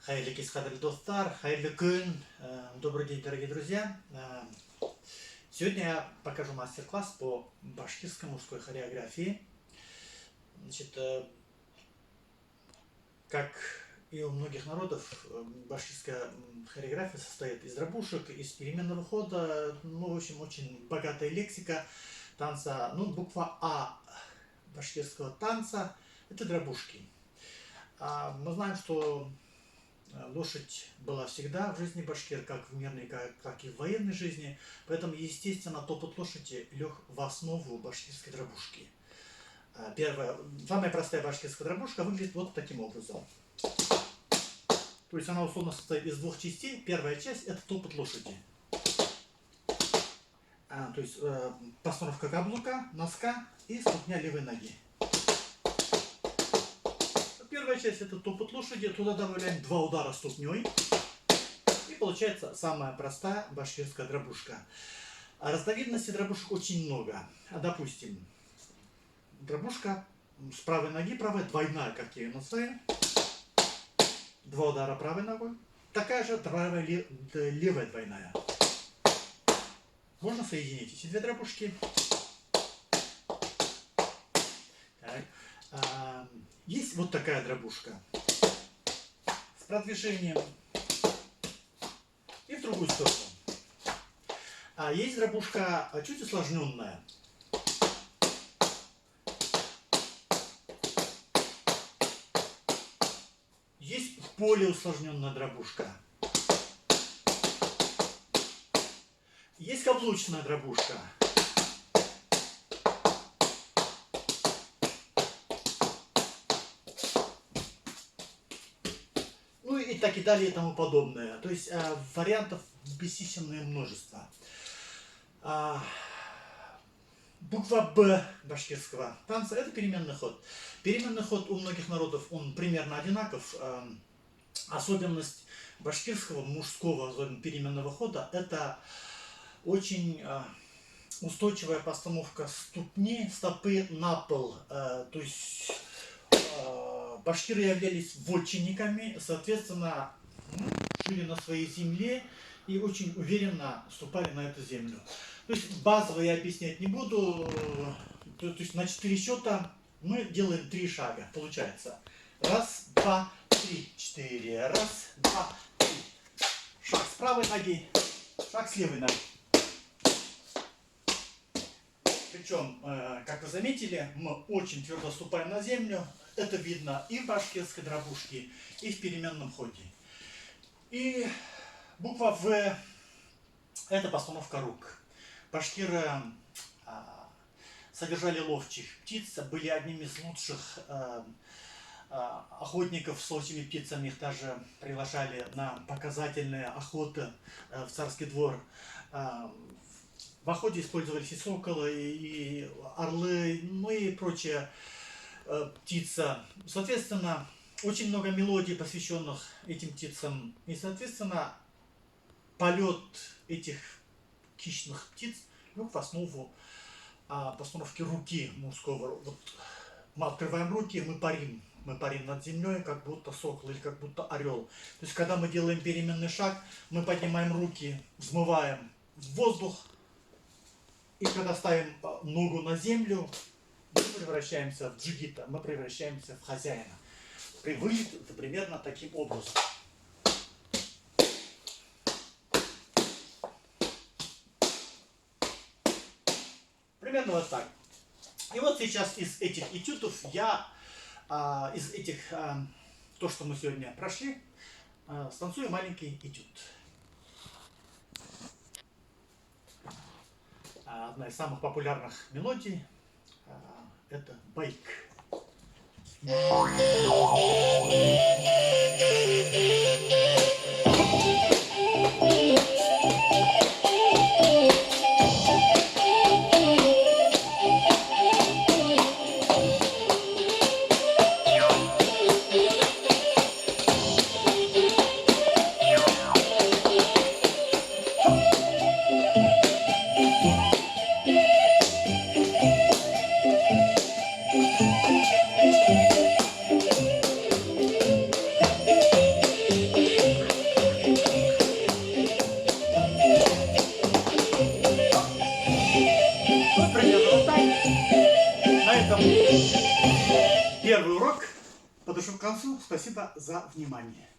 Хайрлы кез қадірлі достар, хайрлы күн, добрый день, дорогие друзья. Сегодня я покажу мастер-класс по башкирской мужской хореографии. Значит, как и у многих народов, башкирская хореография состоит из дробушек, из переменного хода, в общем, очень богатая лексика танца. Буква А башкирского танца – это дробушки. Мы знаем, что лошадь была всегда в жизни башкир, как в мирной, как и в военной жизни. Поэтому, естественно, топот лошади лег в основу башкирской дробушки. Самая простая башкирская дробушка выглядит вот таким образом. То есть она условно состоит из двух частей. Первая часть – это топот лошади. То есть постановка каблука, носка и ступня левой ноги. Первая часть – это топот лошади, туда добавляем 2 удара ступней, и получается самая простая башкирская дробушка. Разновидностей дробушек очень много. Допустим, дробушка с правой ноги, правая двойная, как я ее называю, 2 удара правой ногой, такая же левая двойная. Можно соединить эти две дробушки. Есть вот такая дробушка с продвижением и в другую сторону. Есть дробушка чуть усложненная. Есть более усложненная дробушка. Есть каблучная дробушка. И так и далее и тому подобное. То есть вариантов бесчисленное множество. Буква Б башкирского танца – это переменный ход. Переменный ход у многих народов он примерно одинаков. Особенность башкирского мужского переменного хода – это очень устойчивая постановка стопы на пол. То есть башкиры являлись вотчинниками, соответственно, жили на своей земле и очень уверенно ступали на эту землю. То есть базово я объяснять не буду. То есть на 4 счета мы делаем 3 шага. Получается 1, 2, 3, 4. 1, 2, 3. Шаг с правой ноги, шаг с левой ноги. Причем, как вы заметили, мы очень твердо ступаем на землю. Это видно и в башкирской дробушке, и в переменном ходе. И буква В – это постановка рук. Башкиры содержали ловчих птиц, были одними из лучших охотников с ловчими птицами. Их даже приглашали на показательные охоты в царский двор. В охоте использовались и соколы, и орлы, и прочие птица. Соответственно, очень много мелодий, посвященных этим птицам. И, соответственно, полет этих хищных птиц лег в основу постановки руки мужского. Вот мы открываем руки, мы парим. Мы парим над землей, как будто сокол или как будто орел. То есть, когда мы делаем переменный шаг, мы поднимаем руки, взмываем в воздух. И когда ставим ногу на землю, мы превращаемся в джигита, мы превращаемся в хозяина. Выглядит это примерно таким образом. Примерно вот так. И вот сейчас из этих этюдов то, что мы сегодня прошли, станцую маленький этюд. Одна из самых популярных мелодий – это байк. Вот примерно вот так. На этом первый урок подошел к концу. Спасибо за внимание.